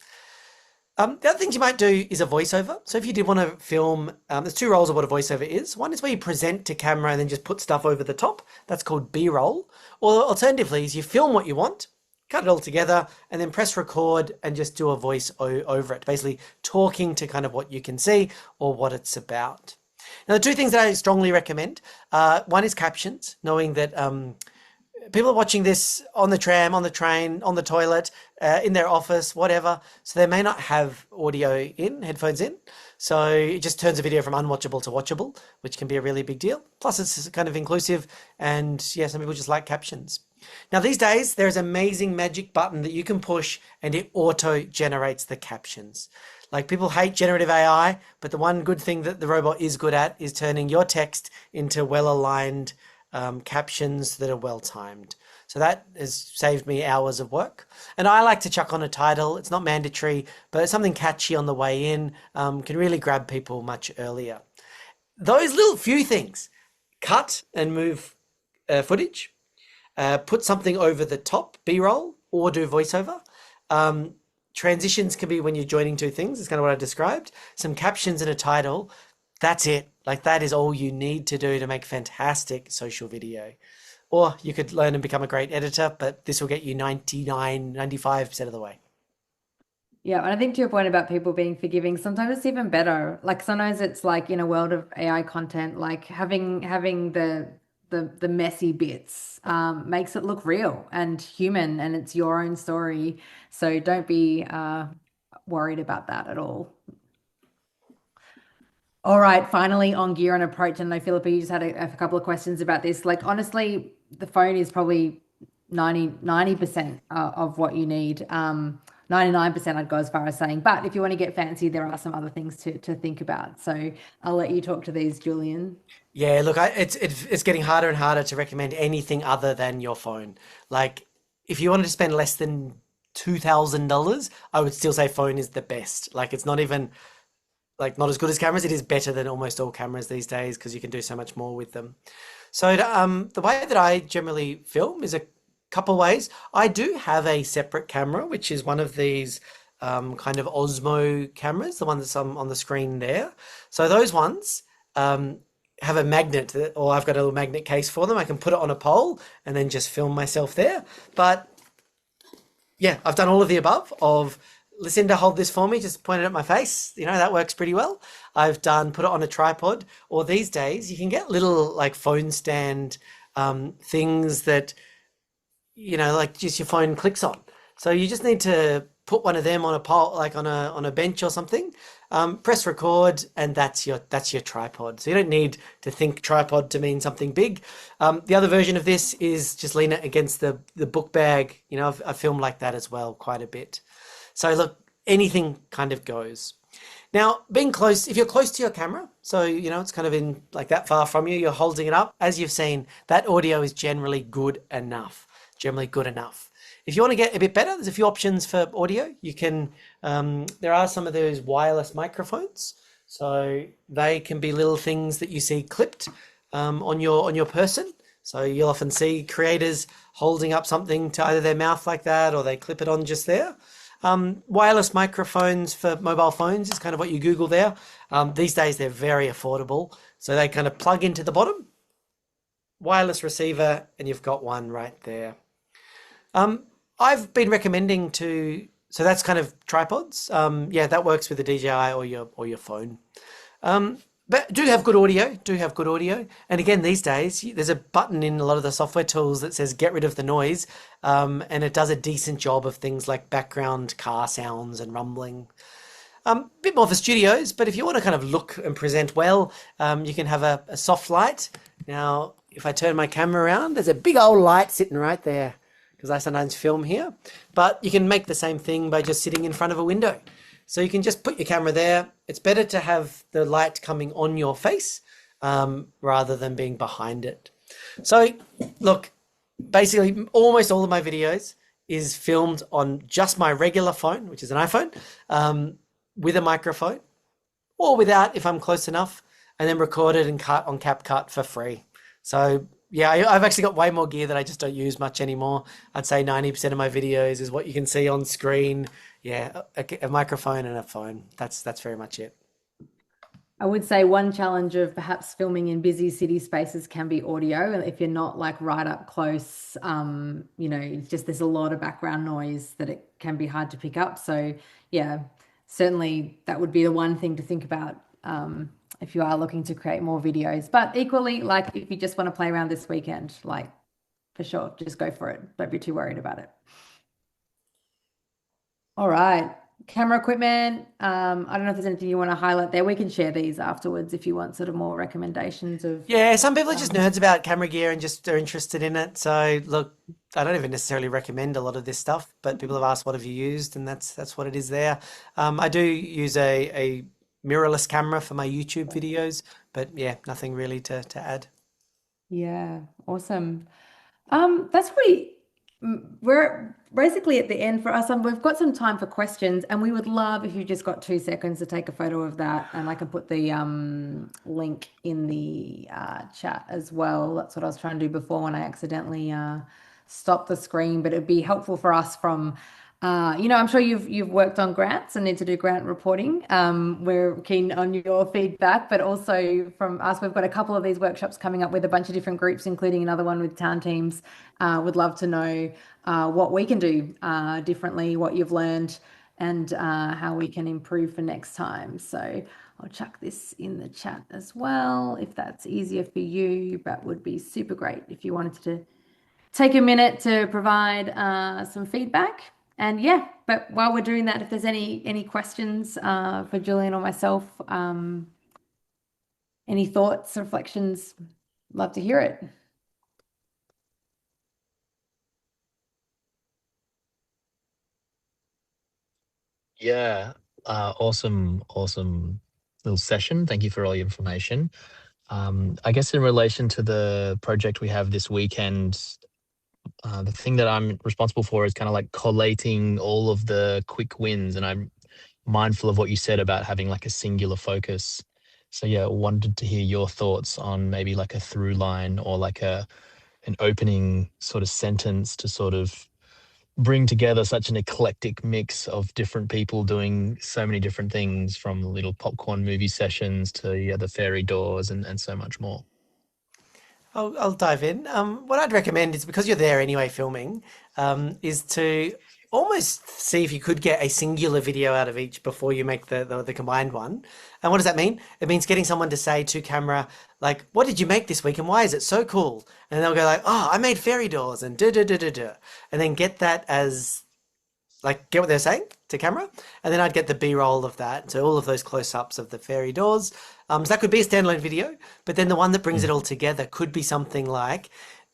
The other things you might do is a voiceover. So if you did want to film, there's 2 roles of what a voiceover is. One is where you present to camera and then just put stuff over the top. That's called B-roll. Or alternatively is you film what you want, cut it all together, and then press record and just do a voice over it, basically talking to kind of what you can see or what it's about. Now, the two things that I strongly recommend, one is captions, knowing that people are watching this on the tram, on the train, on the toilet, in their office, whatever. So they may not have audio in, headphones in. So it just turns a video from unwatchable to watchable, which can be a really big deal. Plus, it's kind of inclusive, and yeah, some people just like captions. Now, these days, there's an amazing magic button that you can push and it auto generates the captions. Like, people hate generative AI, but the one good thing that the robot is good at is turning your text into well-aligned captions that are well-timed. So that has saved me hours of work. And I like to chuck on a title. It's not mandatory, but something catchy on the way in can really grab people much earlier. Those little few things, cut and move footage, put something over the top, B-roll, or do voiceover. Transitions can be when you're joining two things. It's kind of what I described. Some captions and a title. That's it. Like, that is all you need to do to make fantastic social video. Or you could learn and become a great editor, but this will get you 99, 95% of the way. Yeah, and I think to your point about people being forgiving, sometimes it's even better. Like, sometimes it's like in a world of AI content, like having the messy bits makes it look real and human, and it's your own story. So don't be worried about that at all. All right, finally on gear and approach, and I know Philippa, you just had a couple of questions about this. Like, honestly, the phone is probably 90% of what you need. 99% I'd go as far as saying, but if you want to get fancy, there are some other things to think about. So I'll let you talk to these, Julian. Yeah, look, it's getting harder and harder to recommend anything other than your phone. Like, if you wanted to spend less than $2,000, I would still say phone is the best. Like, it's not even like not as good as cameras. It is better than almost all cameras these days because you can do so much more with them. So the way that I generally film is a couple ways. I do have a separate camera, which is one of these kind of Osmo cameras, the one that's on the screen there. So those ones have a magnet, or I've got a little magnet case for them. I can put it on a pole and then just film myself there. But yeah, I've done all of the above of Lucinda, hold this for me, just point it at my face. You know, that works pretty well. I've done put it on a tripod, or these days you can get little like phone stand things that, you know, like just your phone clicks on. So you just need to put one of them on a pole, like on a bench or something, press record, and that's your tripod. So you don't need to think tripod to mean something big. The other version of this is just lean it against the book bag. You know, I've filmed like that as well quite a bit. So look, anything kind of goes. Now, being close, if you're close to your camera, so, you know, it's kind of in like that far from you, you're holding it up. As you've seen, that audio is generally good enough, If you want to get a bit better, there's a few options for audio. You can, there are some of those wireless microphones. So they can be little things that you see clipped on your person. So you'll often see creators holding up something to either their mouth like that, or they clip it on just there. Wireless microphones for mobile phones is kind of what you Google there. These days they're very affordable. So they kind of plug into the bottom, wireless receiver, and you've got one right there. I've been recommending so that's kind of tripods. Yeah, that works with the DJI or your phone. But do have good audio. And again, these days, there's a button in a lot of the software tools that says get rid of the noise. And it does a decent job of things like background car sounds and rumbling. Bit more for studios, but if you want to kind of look and present well, you can have a soft light. Now, if I turn my camera around, there's a big old light sitting right there because I sometimes film here. But you can make the same thing by just sitting in front of a window. So you can just put your camera there. It's better to have the light coming on your face rather than being behind it. So look, basically almost all of my videos is filmed on just my regular phone, which is an iPhone, with a microphone or without if I'm close enough, and then recorded and cut on CapCut for free. So yeah, I've actually got way more gear that I just don't use much anymore. I'd say 90% of my videos is what you can see on screen. Yeah, a microphone and a phone. That's very much it. I would say one challenge of perhaps filming in busy city spaces can be audio. If you're not like right up close, you know, it's just there's a lot of background noise that it can be hard to pick up. So yeah, certainly that would be the one thing to think about if you are looking to create more videos. But equally, like if you just want to play around this weekend, like for sure, just go for it. Don't be too worried about it. All right. Camera equipment. I don't know if there's anything you want to highlight there. We can share these afterwards if you want sort of more recommendations of. Yeah, some people are just nerds about camera gear and just are interested in it. So look, I don't even necessarily recommend a lot of this stuff, but people have asked what have you used, and that's what it is there. I do use a mirrorless camera for my YouTube videos, but yeah, nothing really to add. Yeah, awesome. That's we're basically at the end for us. We've got some time for questions, and we would love if you just got 2 seconds to take a photo of that, and I can put the link in the chat as well. That's what I was trying to do before when I accidentally stopped the screen, but it'd be helpful for us from. I'm sure you've worked on grants and need to do grant reporting. We're keen on your feedback, but also from us, we've got a couple of these workshops coming up with a bunch of different groups, including another one with town teams. Would love to know what we can do differently, what you've learned, and how we can improve for next time. So I'll chuck this in the chat as well. If that's easier for you, that would be super great if you wanted to take a minute to provide some feedback. And yeah, but while we're doing that, if there's any questions for Julian or myself, any thoughts, reflections, love to hear it. Yeah, awesome little session. Thank you for all the information. I guess in relation to the project we have this weekend, the thing that I'm responsible for is kind of like collating all of the quick wins, and I'm mindful of what you said about having like a singular focus. So yeah, wanted to hear your thoughts on maybe like a through line or like an opening sort of sentence to sort of bring together such an eclectic mix of different people doing so many different things, from little popcorn movie sessions to the fairy doors and so much more. I'll dive in. What I'd recommend is, because you're there anyway filming, is to almost see if you could get a singular video out of each before you make the combined one. And what does that mean? It means getting someone to say to camera, like, what did you make this week and why is it so cool? And they'll go like, oh, I made fairy doors and da da da da da. And then get that as, like, get what they're saying to camera, and then I'd get the B-roll of that, so all of those close-ups of the fairy doors. So that could be a standalone video, but then the one that brings it all together could be something like,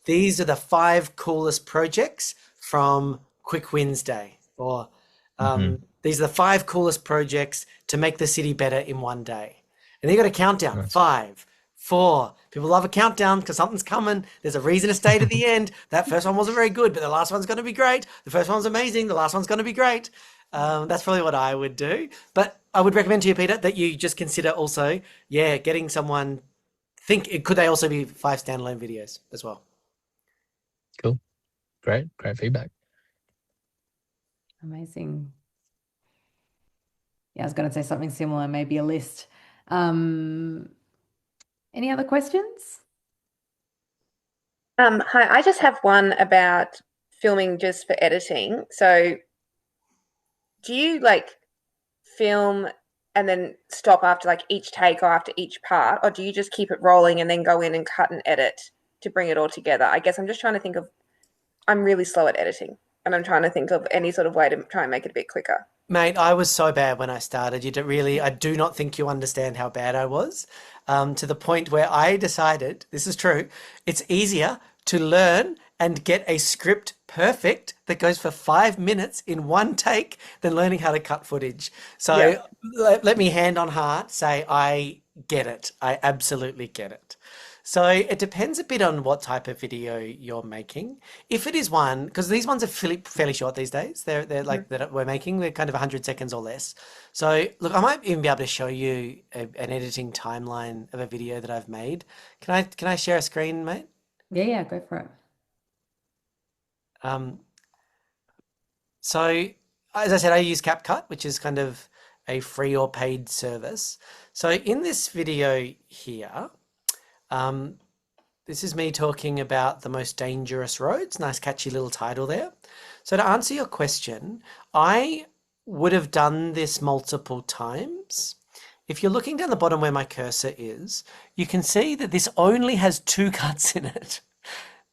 these are the 5 coolest projects from Quick Wins Day, or these are the 5 coolest projects to make the city better in one day. And then you got a countdown, Nice. 5, 4. People love a countdown because something's coming. There's a reason to stay to the end. That first one wasn't very good, but the last one's going to be great. The first one's amazing. The last one's going to be great. That's probably what I would do. But I would recommend to you, Peter, that you just consider also, getting someone, could they also be 5 standalone videos as well? Cool. Great feedback. Amazing. Yeah, I was going to say something similar, maybe a list. Any other questions? Hi, I just have one about filming just for editing. So do you like film and then stop after like each take or after each part, or do you just keep it rolling and then go in and cut and edit to bring it all together? I guess I'm just trying to think of, I'm really slow at editing, and I'm trying to think of any sort of way to try and make it a bit quicker. Mate, I was so bad when I started. I do not think you understand how bad I was, to the point where I decided, this is true, it's easier to learn and get a script perfect that goes for 5 minutes in one take than learning how to cut footage. So Yeah. let me hand on heart say I get it. I absolutely get it. So it depends a bit on what type of video you're making. If it is one, because these ones are fairly short these days. They're like that we're making. They're kind of 100 seconds or less. So look, I might even be able to show you an editing timeline of a video that I've made. Can I share a screen, mate? Yeah, go for it. So as I said, I use CapCut, which is kind of a free or paid service. So in this video here, this is me talking about the most dangerous roads. Nice catchy little title there. So to answer your question, I would have done this multiple times if you're looking down the bottom where my cursor is, you can see that this only has 2 cuts in it.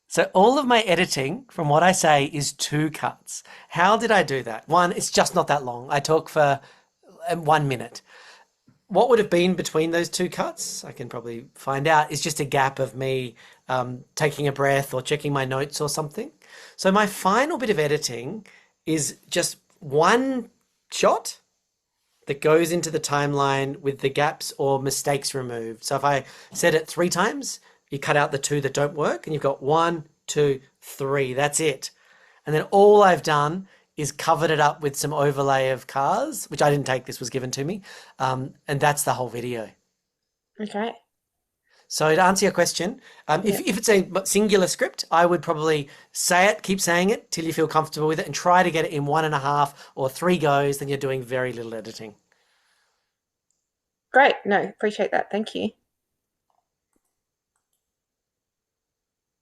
So all of my editing, from what I say, is 2 cuts. How did I do that? One, it's just not that long. I talk for 1 minute. What would have been between those 2 cuts, I can probably find out, is just a gap of me taking a breath or checking my notes or something. So my final bit of editing is just 1 shot that goes into the timeline with the gaps or mistakes removed. So if I said it 3 times, you cut out the 2 that don't work, and you've got 1, 2, 3. That's it. And then all I've done is covered it up with some overlay of cars, which I didn't take, this was given to me. And that's the whole video. Okay. So to answer your question, if it's a singular script, I would probably say it, keep saying it till you feel comfortable with it, and try to get it in 1.5 or 3 goes, then you're doing very little editing. Great. No, appreciate that. Thank you.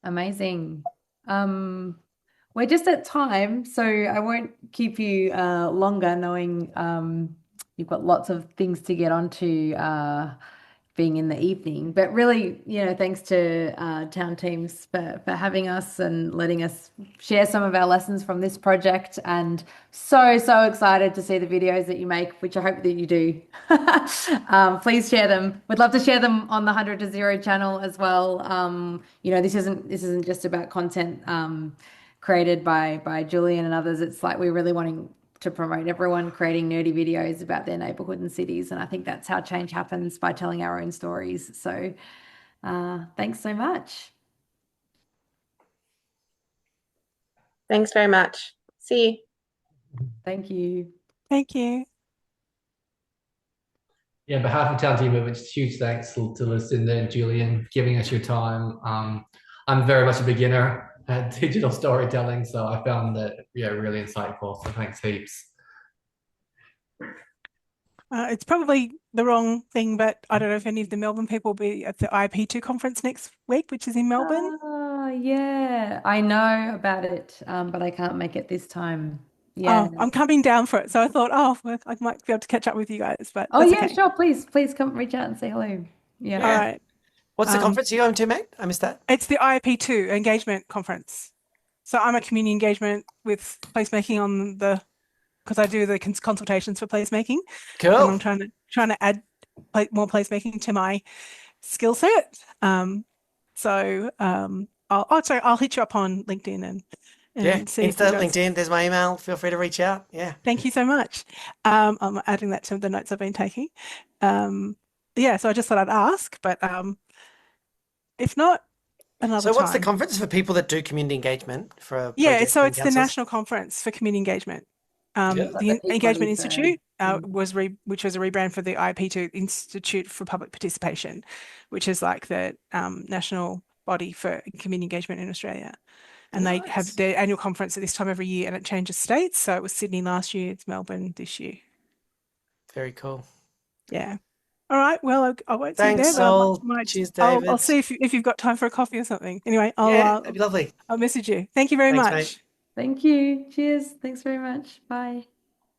Amazing. We're just at time, so I won't keep you longer, knowing you've got lots of things to get onto being in the evening. But really, thanks to town teams for having us and letting us share some of our lessons from this project. And so excited to see the videos that you make, which I hope that you do. Please share them. We'd love to share them on the 100 to 0 channel as well. This isn't just about content created by Julian and others. It's like we're really wanting to promote everyone creating nerdy videos about their neighborhood and cities. And I think that's how change happens, by telling our own stories. So thanks so much. Thanks very much. See you. Thank you. Thank you. Yeah, on behalf of Town Team Movements, huge thanks to Lucinda and Julian giving us your time. I'm very much a beginner at digital storytelling, so I found that really insightful. So thanks heaps. It's probably the wrong thing, but I don't know if any of the Melbourne people will be at the IP2 conference next week, which is in Melbourne. Oh, yeah, I know about it, but I can't make it this time. Yeah. Oh, I'm coming down for it, so I thought, well, I might be able to catch up with you guys, but Oh that's yeah, okay. sure. Please come reach out and say hello. Yeah. All right. What's the conference you're going to, mate? I missed that. It's the IAP2 engagement conference. So I'm a community engagement with placemaking on because I do the consultations for placemaking. Cool. And I'm trying to add more placemaking to my skill set. I'll hit you up on LinkedIn and see if Insta, LinkedIn, there's my email. Feel free to reach out. Yeah. Thank you so much. I'm adding that to the notes I've been taking. So I just thought I'd ask, but if not, another time. So what's the conference for people that do community engagement for a project? So it's councils? the National Conference for Community Engagement. The Engagement Institute which was a rebrand for the IP2 Institute for Public Participation, which is like the national body for community engagement in Australia. And they have their annual conference at this time every year, and it changes states. So it was Sydney last year, it's Melbourne this year. Very cool. Yeah. All right. Well, I won't see you there. Thanks, Sol. Cheers, David. I'll see if you've got time for a coffee or something. Anyway, that'd be lovely. I'll message you. Thank you very much. Mate. Thank you. Cheers. Thanks very much. Bye.